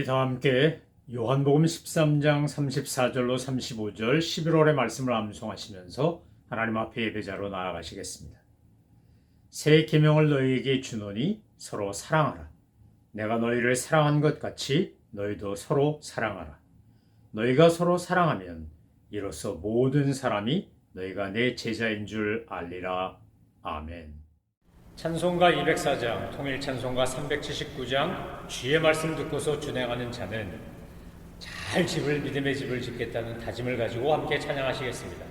다 함께 요한복음 13장 34절로 35절 11월의 말씀을 암송하시면서 하나님 앞에 예배자로 나아가시겠습니다. 새 계명을 너희에게 주노니 서로 사랑하라. 내가 너희를 사랑한 것 같이 너희도 서로 사랑하라. 너희가 서로 사랑하면 이로써 모든 사람이 너희가 내 제자인 줄 알리라. 아멘. 찬송가 204장, 통일 찬송가 379장, 주의 말씀 듣고서 준행하는 자는 잘 믿음의 집을 짓겠다는 다짐을 가지고 함께 찬양하시겠습니다.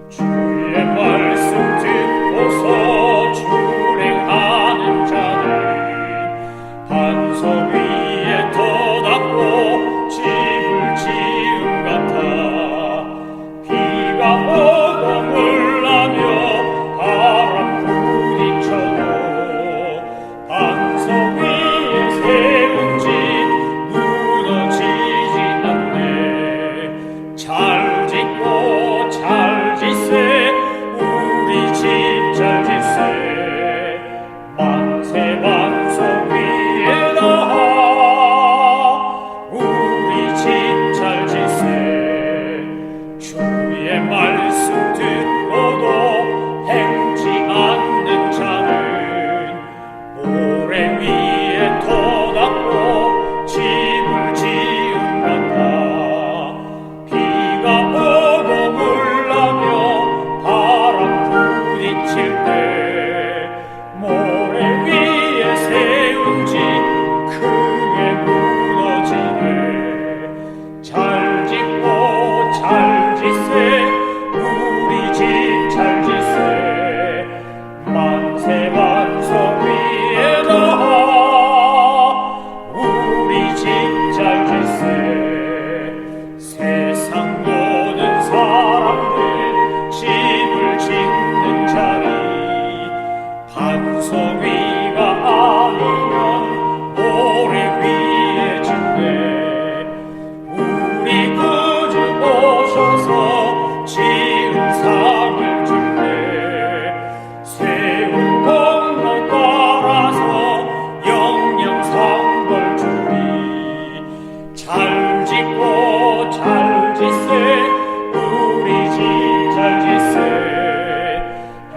주의 말씀 듣고서 준행하는 자는 반석 위에 터닫고 집을 지은 같아. 비가 오고 물나며 바람 부딪혀도 반석 위에 세운 집 무너지지 않네. 잘 짓고 잘 짓세 우리 집 잘 짓세. 만세 반석 위에 나아 우리 집 잘 짓세. 주의 말씀 듣고도 행치 않는 자는 모래 위에 터닫고 집을 지은 같아. 비가 오고 물나며 바람 부딪힐 때 모래 위에 세운 집 크게 무너지네. 잘 짓고 잘 짓세 우리 집 잘 짓세. 만세 반석 위에 나아 우리 집 잘 짓세. 세상 모든 사람들 집을 짓는 자리 반석 위가 아니면 모래 위에 짓네. 우리 구주 오셔서 지은 상을 줄때 세운 공로 따라서 영영 상벌 주리. 잘 짓고 잘 짓세 우리 집 잘 짓세.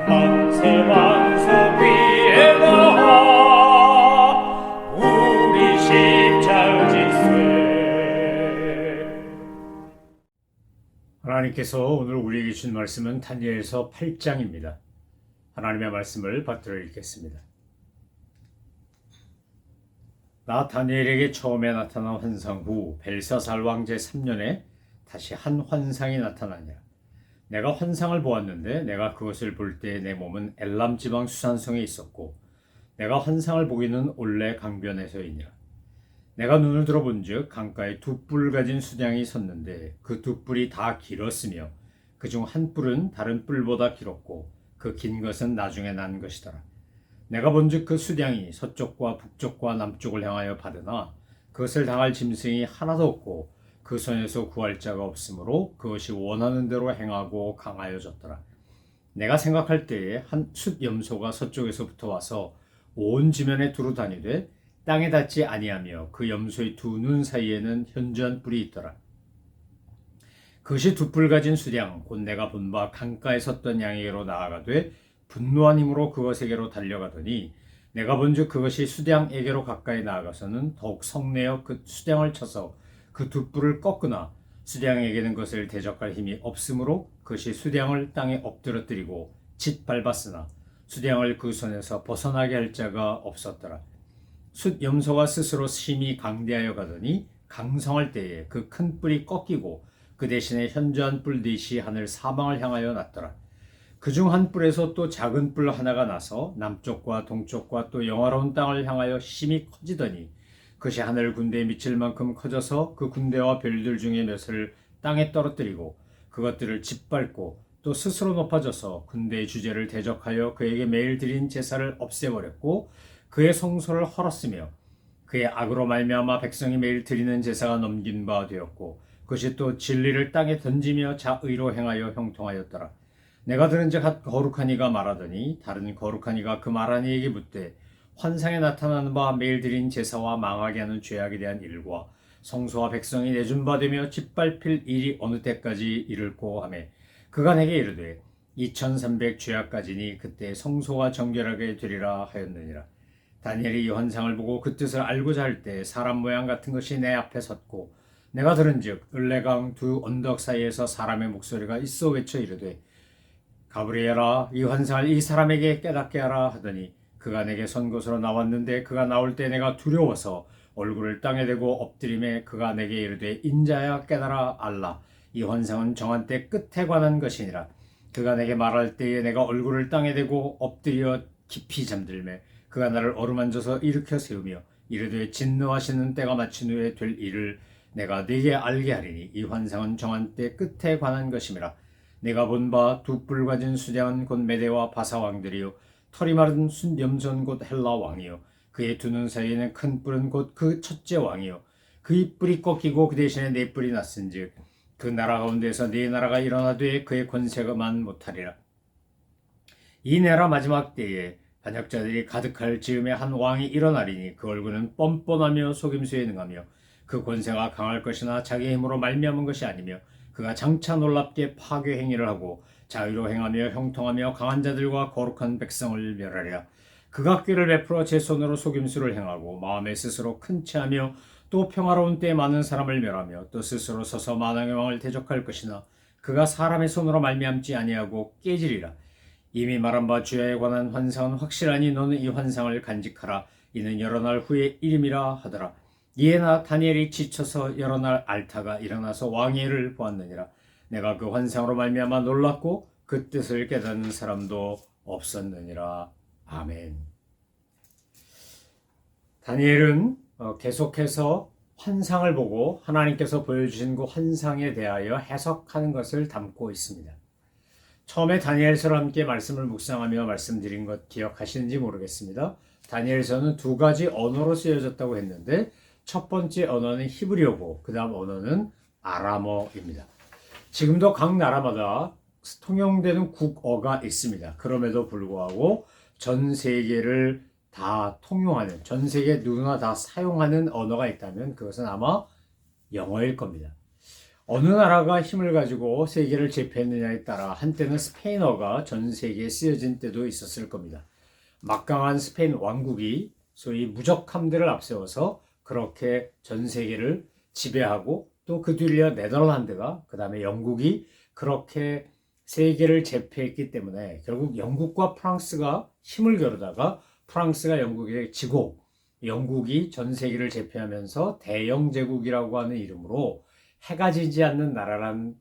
만세 반석 위에 나아 우리 집 잘 짓세. 하나님께서 오늘 우리에게 주신 말씀은 다니엘서 8장입니다. 하나님의 말씀을 받들어 읽겠습니다. 나 다니엘에게 처음에 나타난 환상 후 벨사살 왕 제3년에 다시 한 환상이 나타나니라. 내가 환상을 보았는데 내가 그것을 볼 때 내 몸은 엘람 지방 수산성에 있었고 내가 환상을 보기는 올레 강변에서이니라. 내가 눈을 들어본즉 강가에 두 뿔 가진 수량이 섰는데 그 두 뿔이 다 길었으며 그중 한 뿔은 다른 뿔보다 길었고 그 긴 것은 나중에 난 것이더라. 내가 본즉 그 수량이 서쪽과 북쪽과 남쪽을 향하여 받으나 그것을 당할 짐승이 하나도 없고 그 손에서 구할 자가 없으므로 그것이 원하는 대로 행하고 강하여졌더라. 내가 생각할 때에 한 숫 염소가 서쪽에서부터 와서 온 지면에 두루 다니되 땅에 닿지 아니하며 그 염소의 두 눈 사이에는 현저한 뿔이 있더라. 그것이 두 뿔 가진 수량 곧 내가 본 바 강가에 섰던 양에게로 나아가되 분노한 힘으로 그것에게로 달려가더니 내가 본즉 그것이 수량에게로 가까이 나아가서는 더욱 성내어 그 수량을 쳐서 그 두 뿔을 꺾으나 수량에게는 그것을 대적할 힘이 없으므로 그것이 수량을 땅에 엎드러뜨리고 짓밟았으나 수량을 그 손에서 벗어나게 할 자가 없었더라. 숫 염소가 스스로 심히 강대하여 가더니 강성할 때에 그 큰 뿔이 꺾이고 그 대신에 현저한 뿔 넷이 하늘 사방을 향하여 났더라. 그중 한 뿔에서 또 작은 뿔 하나가 나서 남쪽과 동쪽과 또 영화로운 땅을 향하여 심히 커지더니 그것이 하늘 군대에 미칠 만큼 커져서 그 군대와 별들 중에 몇을 땅에 떨어뜨리고 그것들을 짓밟고 또 스스로 높아져서 군대의 주제를 대적하여 그에게 매일 드린 제사를 없애버렸고 그의 성소를 헐었으며 그의 악으로 말미암아 백성이 매일 드리는 제사가 넘긴 바 되었고 그것이 또 진리를 땅에 던지며 자의로 행하여 형통하였더라. 내가 들은즉 거룩한 이가 말하더니 다른 거룩한 이가 그 말한 이에게 묻되 환상에 나타나는 바 매일 드린 제사와 망하게 하는 죄악에 대한 일과 성소와 백성이 내준 바 되며 짓밟힐 일이 어느 때까지 이를꼬 하매 그가 내게 이르되 2300 죄악까지니 그때 성소가 정결하게 되리라 하였느니라. 다니엘이 이 환상을 보고 그 뜻을 알고자 할 때 사람 모양 같은 것이 내 앞에 섰고 내가 들은즉 을레강 두 언덕 사이에서 사람의 목소리가 있어 외쳐 이르되 가브리엘아 이 환상을 이 사람에게 깨닫게 하라 하더니 그가 내게 선 곳으로 나왔는데 그가 나올 때 내가 두려워서 얼굴을 땅에 대고 엎드림에 그가 내게 이르되 인자야 깨달아 알라 이 환상은 정한 때 끝에 관한 것이니라. 그가 내게 말할 때에 내가 얼굴을 땅에 대고 엎드려 깊이 잠들매 그가 나를 어루만져서 일으켜 세우며 이르되 진노하시는 때가 마친 후에 될 일을 내가 네게 알게 하리니 이 환상은 정한 때 끝에 관한 것임이라. 내가 본 바 두 뿔 가진 수장은 곧 메대와 바사 왕들이요 털이 마른 순염손 곧 헬라 왕이요 그의 두 눈 사이에는 큰 뿔은 곧 그 첫째 왕이요 그의 뿔이 꺾이고 그 대신에 네 뿔이 났은즉 그 나라 가운데서 네 나라가 일어나되 그의 권세가만 못하리라. 이 나라 마지막 때에 반역자들이 가득할 즈음에 한 왕이 일어나리니 그 얼굴은 뻔뻔하며 속임수에 능하며 그 권세가 강할 것이나 자기 힘으로 말미암은 것이 아니며 그가 장차 놀랍게 파괴 행위를 하고 자유로 행하며 형통하며 강한 자들과 거룩한 백성을 멸하리라. 그가 꾀를 베풀어 제 손으로 속임수를 행하고 마음에 스스로 큰 체하며 또 평화로운 때에 많은 사람을 멸하며 또 스스로 서서 만왕의 왕을 대적할 것이나 그가 사람의 손으로 말미암지 아니하고 깨지리라. 이미 말한 바 주야에 관한 환상은 확실하니 너는 이 환상을 간직하라. 이는 여러 날 후의 일임이라 하더라. 이에 나 다니엘이 지쳐서 여러 날 앓다가 일어나서 왕의 일을 보았느니라. 내가 그 환상으로 말미암아 놀랐고 그 뜻을 깨닫는 사람도 없었느니라. 아멘. 다니엘은 계속해서 환상을 보고 하나님께서 보여주신 그 환상에 대하여 해석하는 것을 담고 있습니다. 처음에 다니엘서를 함께 말씀을 묵상하며 말씀드린 것 기억하시는지 모르겠습니다. 다니엘서는 두 가지 언어로 쓰여졌다고 했는데 첫 번째 언어는 히브리어고 그 다음 언어는 아람어입니다. 지금도 각 나라마다 통용되는 국어가 있습니다. 그럼에도 불구하고 전 세계를 다 통용하는, 전 세계 누구나 다 사용하는 언어가 있다면 그것은 아마 영어일 겁니다. 어느 나라가 힘을 가지고 세계를 제패했느냐에 따라 한때는 스페인어가 전 세계에 쓰여진 때도 있었을 겁니다. 막강한 스페인 왕국이 소위 무적함대를 앞세워서 그렇게 전 세계를 지배하고 또 그 뒤를 네덜란드가 그 다음에 영국이 그렇게 세계를 제패했기 때문에 결국 영국과 프랑스가 힘을 겨루다가 프랑스가 영국에 지고 영국이 전 세계를 제패하면서 대영제국이라고 하는 이름으로 해가 지지 않는 나라란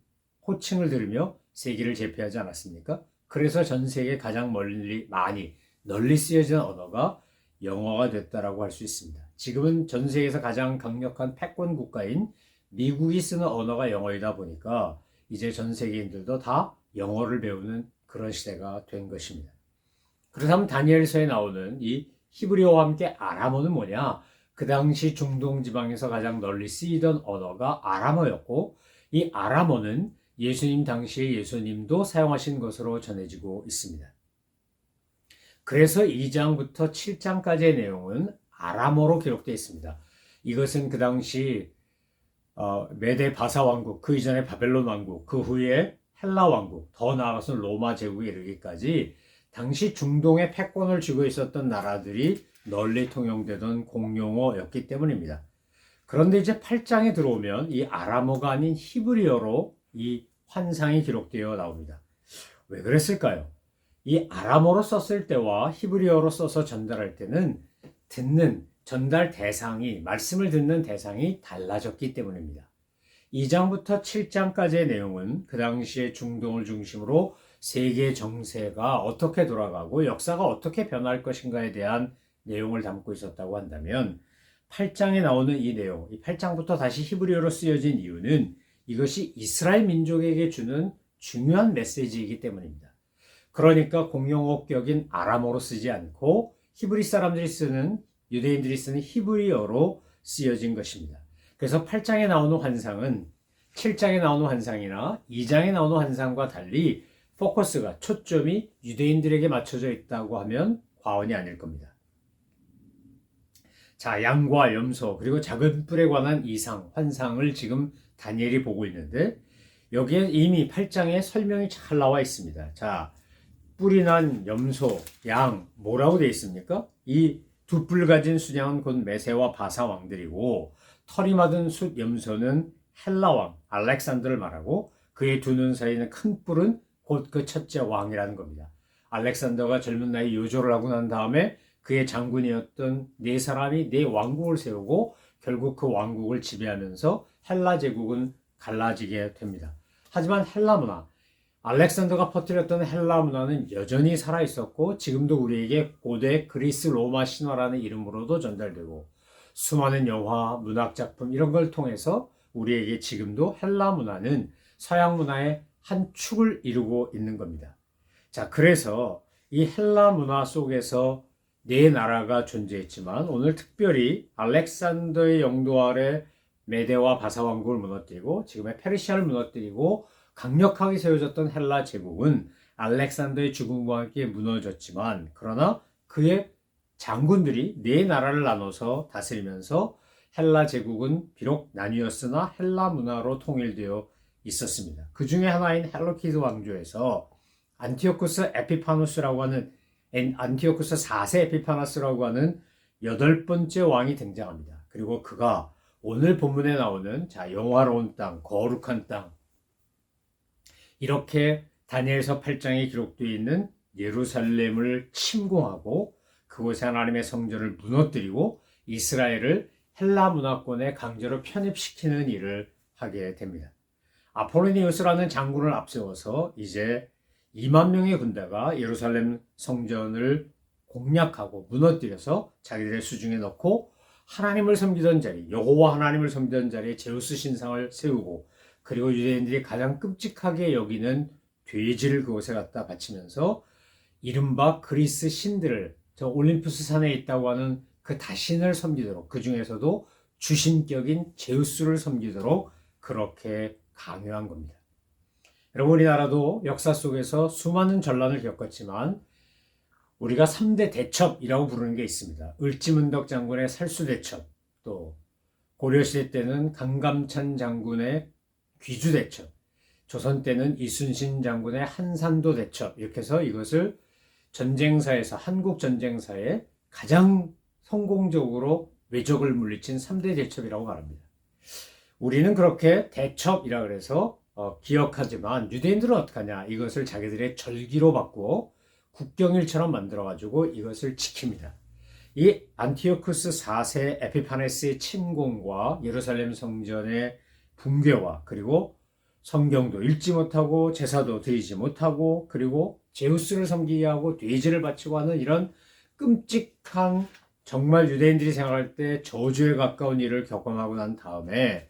호칭을 들으며 세계를 제패하지 않았습니까? 그래서 전 세계 가장 널리 쓰여진 언어가 영어가 됐다라고 할 수 있습니다. 지금은 전 세계에서 가장 강력한 패권 국가인 미국이 쓰는 언어가 영어이다 보니까 이제 전 세계인들도 다 영어를 배우는 그런 시대가 된 것입니다. 그렇다면 다니엘서에 나오는 이 히브리어와 함께 아람어는 뭐냐? 그 당시 중동 지방에서 가장 널리 쓰이던 언어가 아람어였고 이 아람어는 예수님 당시에 예수님도 사용하신 것으로 전해지고 있습니다. 그래서 2장부터 7장까지의 내용은 아람어로 기록되어 있습니다. 이것은 그 당시 메데 바사 왕국, 그 이전에 바벨론 왕국, 그 후에 헬라 왕국, 더 나아가서는 로마 제국에 이르기까지 당시 중동의 패권을 쥐고 있었던 나라들이 널리 통용되던 공용어였기 때문입니다. 그런데 이제 8장에 들어오면 이 아람어가 아닌 히브리어로 이 환상이 기록되어 나옵니다. 왜 그랬을까요? 이 아람어로 썼을 때와 히브리어로 써서 전달할 때는 전달 대상이, 말씀을 듣는 대상이 달라졌기 때문입니다. 2장부터 7장까지의 내용은 그 당시에 중동을 중심으로 세계 정세가 어떻게 돌아가고 역사가 어떻게 변할 것인가에 대한 내용을 담고 있었다고 한다면 8장에 나오는 이 내용, 이 8장부터 다시 히브리어로 쓰여진 이유는 이것이 이스라엘 민족에게 주는 중요한 메시지이기 때문입니다. 그러니까 공용어격인 아람어로 쓰지 않고 히브리 사람들이 쓰는, 유대인들이 쓰는 히브리어로 쓰여진 것입니다. 그래서 8장에 나오는 환상은 7장에 나오는 환상이나 2장에 나오는 환상과 달리 포커스가 초점이 유대인들에게 맞춰져 있다고 하면 과언이 아닐 겁니다. 자, 양과 염소 그리고 작은 뿔에 관한 이상, 환상을 지금 다니엘이 보고 있는데 여기에 이미 8장에 설명이 잘 나와 있습니다. 자, 뿔이 난 염소, 양 뭐라고 되어 있습니까? 이 두 뿔 가진 순양은 곧 메세와 바사 왕들이고 털이 맞은 숫 염소는 헬라 왕 알렉산더를 말하고 그의 두 눈 사이는 큰 뿔은 곧 그 첫째 왕이라는 겁니다. 알렉산더가 젊은 나이 요조를 하고 난 다음에 그의 장군이었던 네 사람이 네 왕국을 세우고 결국 그 왕국을 지배하면서 헬라 제국은 갈라지게 됩니다. 하지만 헬라 문화, 알렉산더가 퍼뜨렸던 헬라 문화는 여전히 살아있었고 지금도 우리에게 고대 그리스 로마 신화라는 이름으로도 전달되고 수많은 영화, 문학작품 이런 걸 통해서 우리에게 지금도 헬라 문화는 서양 문화의 한 축을 이루고 있는 겁니다. 자, 그래서 이 헬라 문화 속에서 네 나라가 존재했지만 오늘 특별히 알렉산더의 영도 아래 메데와 바사 왕국을 무너뜨리고 지금의 페르시아를 무너뜨리고 강력하게 세워졌던 헬라 제국은 알렉산더의 죽음과 함께 무너졌지만 그러나 그의 장군들이 네 나라를 나눠서 다스리면서 헬라 제국은 비록 나뉘었으나 헬라 문화로 통일되어 있었습니다. 그 중에 하나인 헬로키드 왕조에서 안티오쿠스 에피파누스라고 하는 안티오쿠스 4세 에피파나스라고 하는 8번째 왕이 등장합니다. 그리고 그가 오늘 본문에 나오는 자 영화로운 땅, 거룩한 땅 이렇게 다니엘서 8장에 기록되어 있는 예루살렘을 침공하고 그곳에 하나님의 성전을 무너뜨리고 이스라엘을 헬라 문화권에 강제로 편입시키는 일을 하게 됩니다. 아폴로니우스라는 장군을 앞세워서 이제 2만 명의 군대가 예루살렘 성전을 공략하고 무너뜨려서 자기들의 수중에 넣고 하나님을 섬기던 자리, 여호와 하나님을 섬기던 자리에 제우스 신상을 세우고 그리고 유대인들이 가장 끔찍하게 여기는 돼지를 그곳에 갖다 바치면서 이른바 그리스 신들을 저 올림푸스 산에 있다고 하는 그 다신을 섬기도록 그 중에서도 주신격인 제우스를 섬기도록 그렇게 강요한 겁니다. 여러분 우리나라도 역사 속에서 수많은 전란을 겪었지만 우리가 3대 대첩이라고 부르는 게 있습니다. 을지문덕 장군의 살수대첩, 또 고려시대 때는 강감찬 장군의 귀주대첩, 조선 때는 이순신 장군의 한산도 대첩 이렇게 해서 이것을 전쟁사에서 한국 전쟁사에 가장 성공적으로 외적을 물리친 3대 대첩이라고 말합니다. 우리는 그렇게 대첩이라 그래서 기억하지만 유대인들은 어떡하냐 이것을 자기들의 절기로 바꾸어 국경일처럼 만들어가지고 이것을 지킵니다. 이 안티오쿠스 4세 에피파네스의 침공과 예루살렘 성전의 붕괴와 그리고 성경도 읽지 못하고 제사도 드리지 못하고 그리고 제우스를 섬기게 하고 돼지를 바치고 하는 이런 끔찍한 정말 유대인들이 생각할 때 저주에 가까운 일을 겪어나고 난 다음에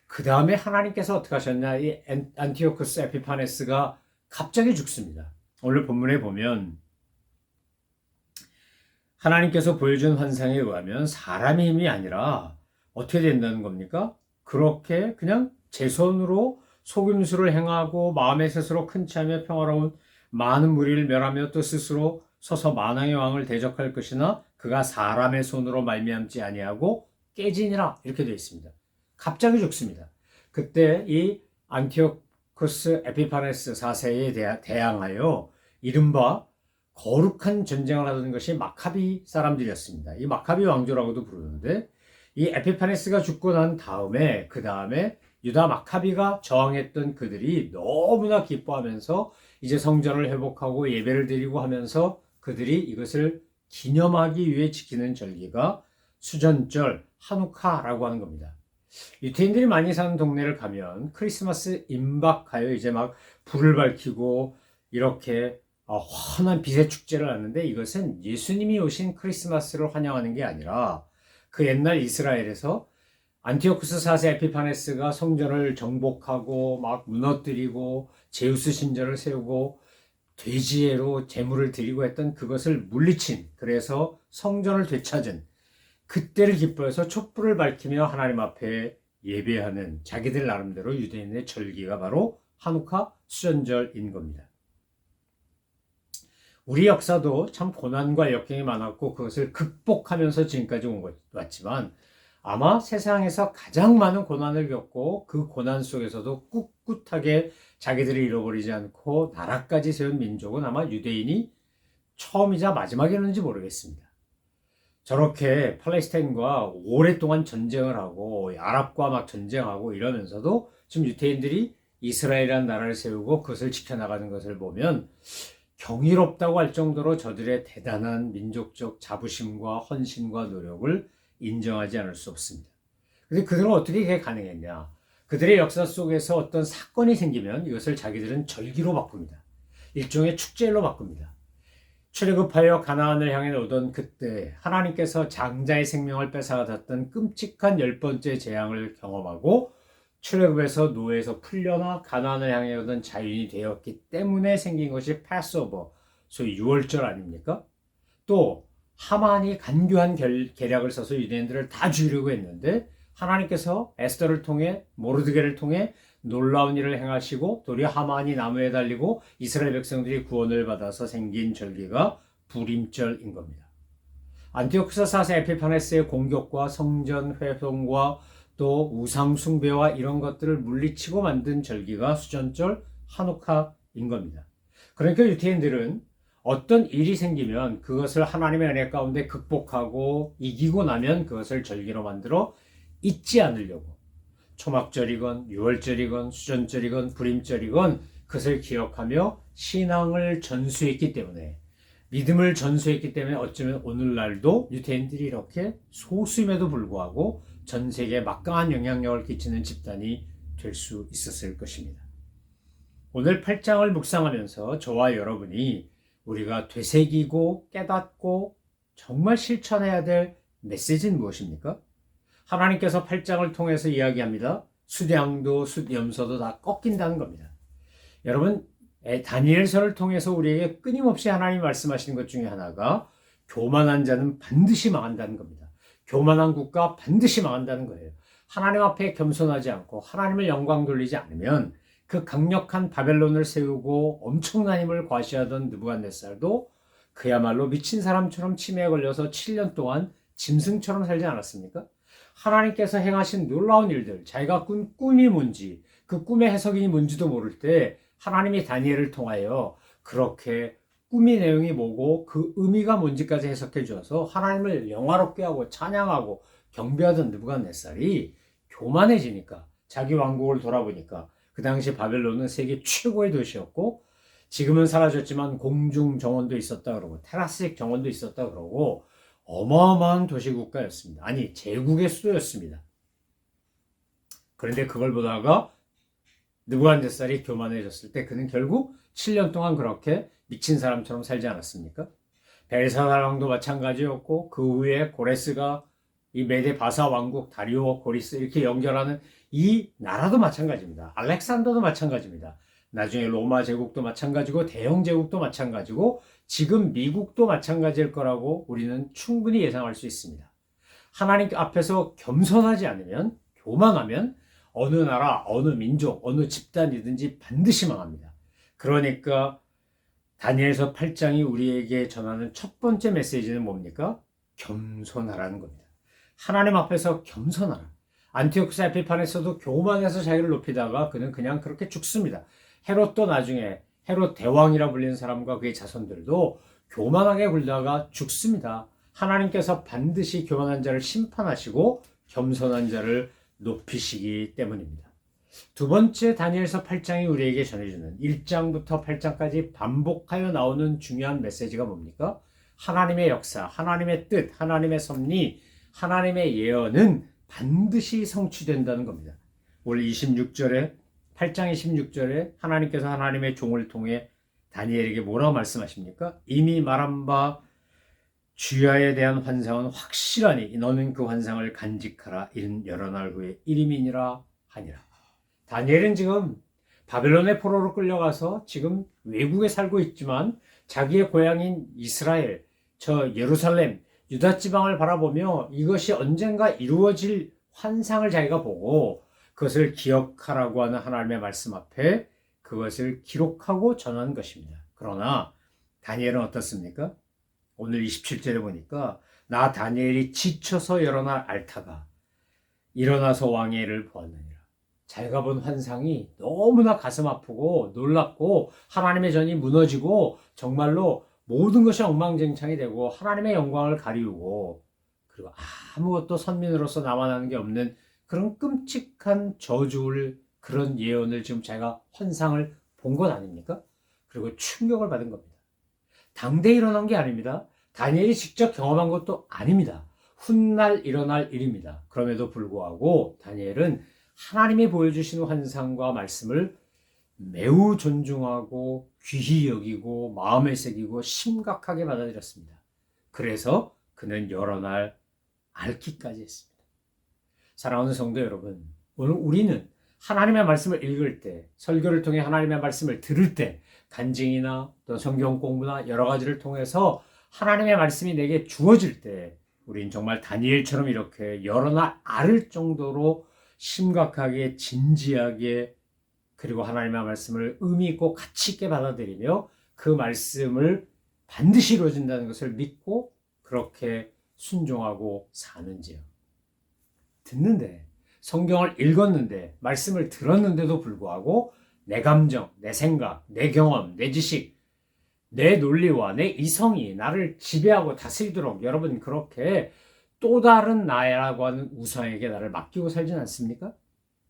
그 다음에 하나님께서 어떻게 하셨냐 이 안티오쿠스 에피파네스가 갑자기 죽습니다. 오늘 본문에 보면 하나님께서 보여준 환상에 의하면 사람의 힘이 아니라 어떻게 된다는 겁니까? 그렇게 그냥 제 손으로 속임수를 행하고 마음의 스스로 큰 차며 평화로운 많은 무리를 멸하며 또 스스로 서서 만왕의 왕을 대적할 것이나 그가 사람의 손으로 말미암지 아니하고 깨지니라 이렇게 되어 있습니다. 갑자기 죽습니다. 그때 이 안티오쿠스 에피파네스 4세에 대항하여 이른바 거룩한 전쟁을 하던 것이 마카비 사람들이었습니다. 이 마카비 왕조라고도 부르는데 이 에피파네스가 죽고 난 다음에 그 다음에 유다 마카비가 저항했던 그들이 너무나 기뻐하면서 이제 성전을 회복하고 예배를 드리고 하면서 그들이 이것을 기념하기 위해 지키는 절기가 수전절 하누카라고 하는 겁니다. 유태인들이 많이 사는 동네를 가면 크리스마스 임박하여 이제 막 불을 밝히고 이렇게 환한 빛의 축제를 하는데 이것은 예수님이 오신 크리스마스를 환영하는 게 아니라 그 옛날 이스라엘에서 안티오쿠스 4세 에피파네스가 성전을 정복하고 막 무너뜨리고 제우스 신전을 세우고 돼지로 제물을 드리고 했던 그것을 물리친 그래서 성전을 되찾은 그때를 기뻐해서 촛불을 밝히며 하나님 앞에 예배하는 자기들 나름대로 유대인의 절기가 바로 하누카 수전절인 겁니다. 우리 역사도 참 고난과 역경이 많았고 그것을 극복하면서 지금까지 왔지만 아마 세상에서 가장 많은 고난을 겪고 그 고난 속에서도 꿋꿋하게 자기들을 잃어버리지 않고 나라까지 세운 민족은 아마 유대인이 처음이자 마지막이었는지 모르겠습니다. 저렇게 팔레스타인과 오랫동안 전쟁을 하고 아랍과 막 전쟁하고 이러면서도 지금 유대인들이 이스라엘이라는 나라를 세우고 그것을 지켜나가는 것을 보면 경이롭다고 할 정도로 저들의 대단한 민족적 자부심과 헌신과 노력을 인정하지 않을 수 없습니다. 그런데 그들은 어떻게 그게 가능했냐? 그들의 역사 속에서 어떤 사건이 생기면 이것을 자기들은 절기로 바꿉니다. 일종의 축제로 바꿉니다. 출애굽하여 가나안을 향해 오던 그때 하나님께서 장자의 생명을 뺏어갔던 끔찍한 10번째 재앙을 경험하고 출애굽에서 노예에서 풀려나 가나안을 향해 오던 자유인이 되었기 때문에 생긴 것이 패스오버, 소위 유월절 아닙니까? 또 하만이 간교한 계략을 써서 유대인들을 다 죽이려고 했는데 하나님께서 에스더를 통해 모르드게를 통해 놀라운 일을 행하시고 도리어 하만이 나무에 달리고 이스라엘 백성들이 구원을 받아서 생긴 절기가 부림절인 겁니다. 안티오쿠스 4세 에피파네스의 공격과 성전 훼손과 또 우상 숭배와 이런 것들을 물리치고 만든 절기가 수전절 하누카인 겁니다. 그러니까 유대인들은 어떤 일이 생기면 그것을 하나님의 은혜 가운데 극복하고 이기고 나면 그것을 절기로 만들어 잊지 않으려고 초막절이건 유월절이건 수전절이건 부림절이건 그것을 기억하며 신앙을 전수했기 때문에 믿음을 전수했기 때문에 어쩌면 오늘날도 유대인들이 이렇게 소수임에도 불구하고 전 세계에 막강한 영향력을 끼치는 집단이 될 수 있었을 것입니다. 오늘 8장을 묵상하면서 저와 여러분이 우리가 되새기고 깨닫고 정말 실천해야 될 메시지는 무엇입니까? 하나님께서 8장을 통해서 이야기합니다. 숫양도 숫염소도 다 꺾인다는 겁니다. 여러분, 다니엘서를 통해서 우리에게 끊임없이 하나님이 말씀하시는 것 중에 하나가 교만한 자는 반드시 망한다는 겁니다. 교만한 국가 반드시 망한다는 거예요. 하나님 앞에 겸손하지 않고 하나님을 영광 돌리지 않으면 그 강력한 바벨론을 세우고 엄청난 힘을 과시하던 느부갓네살도 그야말로 미친 사람처럼 치매에 걸려서 7년 동안 짐승처럼 살지 않았습니까? 하나님께서 행하신 놀라운 일들, 자기가 꾼 꿈이 뭔지, 그 꿈의 해석이 뭔지도 모를 때 하나님이 다니엘을 통하여 그렇게 꿈의 내용이 뭐고 그 의미가 뭔지까지 해석해 주어서 하나님을 영화롭게 하고 찬양하고 경배하던 느부갓네살이 교만해지니까 자기 왕국을 돌아보니까 그 당시 바벨론은 세계 최고의 도시였고 지금은 사라졌지만 공중 정원도 있었다 그러고 테라스식 정원도 있었다 그러고 어마어마한 도시국가였습니다. 아니 제국의 수도였습니다. 그런데 그걸 보다가 느부갓네살이 교만해졌을 때 그는 결국 7년 동안 그렇게 미친 사람처럼 살지 않았습니까? 벨사살 왕도 마찬가지였고 그 후에 고레스가 이 메데 바사 왕국 다리오 고리스 이렇게 연결하는 이 나라도 마찬가지입니다. 알렉산더도 마찬가지입니다. 나중에 로마 제국도 마찬가지고 대영 제국도 마찬가지고 지금 미국도 마찬가지일 거라고 우리는 충분히 예상할 수 있습니다. 하나님 앞에서 겸손하지 않으면 교만하면 어느 나라, 어느 민족, 어느 집단이든지 반드시 망합니다. 그러니까 다니엘서 8장이 우리에게 전하는 첫 번째 메시지는 뭡니까? 겸손하라는 겁니다. 하나님 앞에서 겸손하라. 안티오쿠스 에피파네스도 교만해서 자기를 높이다가 그는 그냥 그렇게 죽습니다. 헤롯도 나중에 헤롯 대왕이라 불리는 사람과 그의 자손들도 교만하게 굴다가 죽습니다. 하나님께서 반드시 교만한 자를 심판하시고 겸손한 자를 높이시기 때문입니다. 두 번째 다니엘서 8장이 우리에게 전해주는 1장부터 8장까지 반복하여 나오는 중요한 메시지가 뭡니까? 하나님의 역사, 하나님의 뜻, 하나님의 섭리, 하나님의 예언은 반드시 성취된다는 겁니다. 오늘 26절에 8장 26절에 하나님께서 하나님의 종을 통해 다니엘에게 뭐라고 말씀하십니까? 이미 말한 바 주야에 대한 환상은 확실하니 너는 그 환상을 간직하라. 이는 여러 날 후에 이름이니라 하니라. 다니엘은 지금 바벨론의 포로로 끌려가서 지금 외국에 살고 있지만 자기의 고향인 이스라엘, 저 예루살렘, 유다 지방을 바라보며 이것이 언젠가 이루어질 환상을 자기가 보고 그것을 기억하라고 하는 하나님의 말씀 앞에 그것을 기록하고 전한 것입니다. 그러나 다니엘은 어떻습니까? 오늘 27절에 보니까 나 다니엘이 지쳐서 여러 날 앓다가 일어나서 왕의 일을 보았느니라. 자기가 본 환상이 너무나 가슴 아프고 놀랍고 하나님의 전이 무너지고 정말로 모든 것이 엉망진창이 되고 하나님의 영광을 가리우고 그리고 아무것도 선민으로서 남아나는 게 없는 그런 끔찍한 저주를 그런 예언을 지금 자기가 환상을 본 것 아닙니까? 그리고 충격을 받은 겁니다. 당대에 일어난 게 아닙니다. 다니엘이 직접 경험한 것도 아닙니다. 훗날 일어날 일입니다. 그럼에도 불구하고 다니엘은 하나님이 보여주시는 환상과 말씀을 매우 존중하고 귀히 여기고 마음에 새기고 심각하게 받아들였습니다. 그래서 그는 여러 날 앓기까지 했습니다. 사랑하는 성도 여러분, 오늘 우리는 하나님의 말씀을 읽을 때, 설교를 통해 하나님의 말씀을 들을 때, 간증이나 또 성경 공부나 여러 가지를 통해서 하나님의 말씀이 내게 주어질 때 우린 정말 다니엘처럼 이렇게 여러 날 앓을 정도로 심각하게 진지하게 그리고 하나님의 말씀을 의미 있고 가치 있게 받아들이며 그 말씀을 반드시 이루어진다는 것을 믿고 그렇게 순종하고 사는지요. 듣는데 성경을 읽었는데 말씀을 들었는데도 불구하고 내 감정, 내 생각, 내 경험, 내 지식, 내 논리와 내 이성이 나를 지배하고 다스리도록 여러분 그렇게 또 다른 나라고 하는 우상에게 나를 맡기고 살진 않습니까?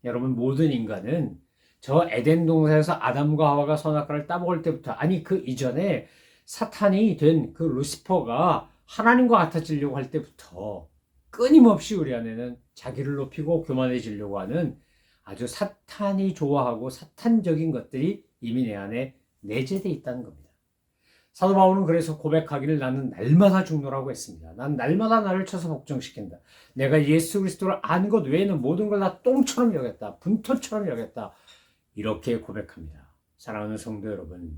여러분 모든 인간은 저 에덴 동산에서 아담과 하와가 선악과를 따먹을 때부터 아니 그 이전에 사탄이 된 그 루시퍼가 하나님과 같아지려고 할 때부터 끊임없이 우리 안에는 자기를 높이고 교만해지려고 하는 아주 사탄이 좋아하고 사탄적인 것들이 이미 내 안에 내재되어 있다는 겁니다. 사도 바울은 그래서 고백하기를 나는 날마다 죽노라고 했습니다. 난 날마다 나를 쳐서 복종시킨다. 내가 예수 그리스도를 아는 것 외에는 모든 걸 다 똥처럼 여겼다. 분토처럼 여겼다. 이렇게 고백합니다. 사랑하는 성도 여러분,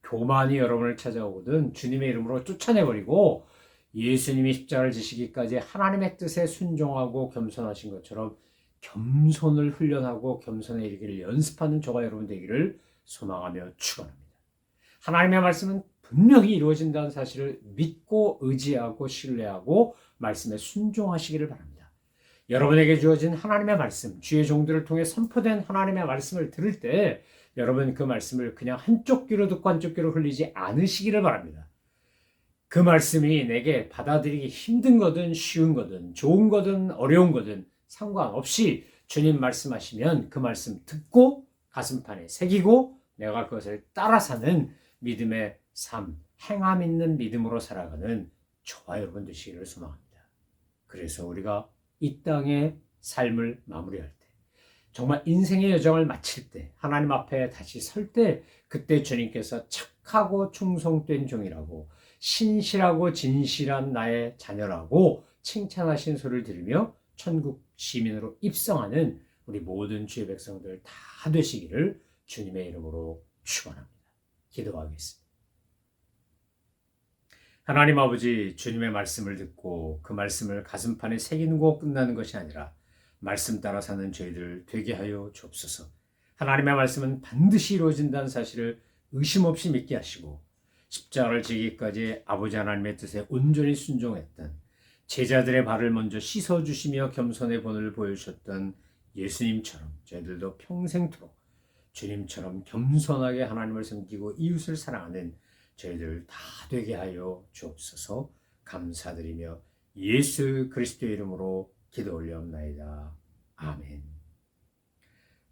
교만이 여러분을 찾아오거든 주님의 이름으로 쫓아내버리고 예수님이 십자가를 지시기까지 하나님의 뜻에 순종하고 겸손하신 것처럼 겸손을 훈련하고 겸손에 이르기를 연습하는 저와 여러분 되기를 소망하며 축원합니다. 하나님의 말씀은 분명히 이루어진다는 사실을 믿고 의지하고 신뢰하고 말씀에 순종하시기를 바랍니다. 여러분에게 주어진 하나님의 말씀, 주의 종들을 통해 선포된 하나님의 말씀을 들을 때 여러분 그 말씀을 그냥 한쪽 귀로 듣고 한쪽 귀로 흘리지 않으시기를 바랍니다. 그 말씀이 내게 받아들이기 힘든 거든 쉬운 거든 좋은 거든 어려운 거든 상관없이 주님 말씀하시면 그 말씀 듣고 가슴판에 새기고 내가 그것을 따라 사는 믿음의 삶, 행함 있는 믿음으로 살아가는 저와 여러분 되시기를 소망합니다. 그래서 우리가 이 땅의 삶을 마무리할 때 정말 인생의 여정을 마칠 때 하나님 앞에 다시 설 때 그때 주님께서 착하고 충성된 종이라고 신실하고 진실한 나의 자녀라고 칭찬하신 소리를 들으며 천국 시민으로 입성하는 우리 모든 주의 백성들 다 되시기를 주님의 이름으로 축원합니다. 기도하겠습니다. 하나님 아버지, 주님의 말씀을 듣고 그 말씀을 가슴판에 새기는 거 끝나는 것이 아니라 말씀 따라 사는 저희들 되게 하여 주옵소서. 하나님의 말씀은 반드시 이루어진다는 사실을 의심 없이 믿게 하시고 십자가를 지기까지 아버지 하나님의 뜻에 온전히 순종했던 제자들의 발을 먼저 씻어주시며 겸손의 본을 보여주셨던 예수님처럼 저희들도 평생토록 주님처럼 겸손하게 하나님을 섬기고 이웃을 사랑하는 저희들 다 되게 하여 주옵소서. 감사드리며 예수 그리스도의 이름으로 기도 올려옵나이다. 아멘.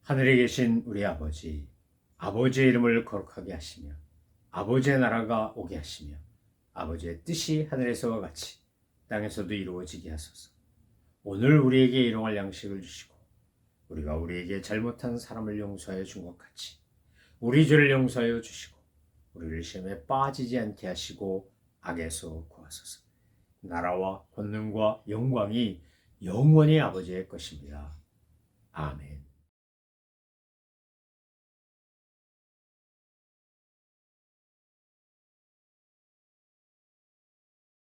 하늘에 계신 우리 아버지, 아버지의 이름을 거룩하게 하시며 아버지의 나라가 오게 하시며 아버지의 뜻이 하늘에서와 같이 땅에서도 이루어지게 하소서. 오늘 우리에게 일용할 양식을 주시고 우리가 우리에게 잘못한 사람을 용서하여 준 것 같이 우리 죄를 용서하여 주시고 우리를 시험에 빠지지 않게 하시고 악에서 구하소서. 나라와 권능과 영광이 영원히 아버지의 것입니다. 아멘.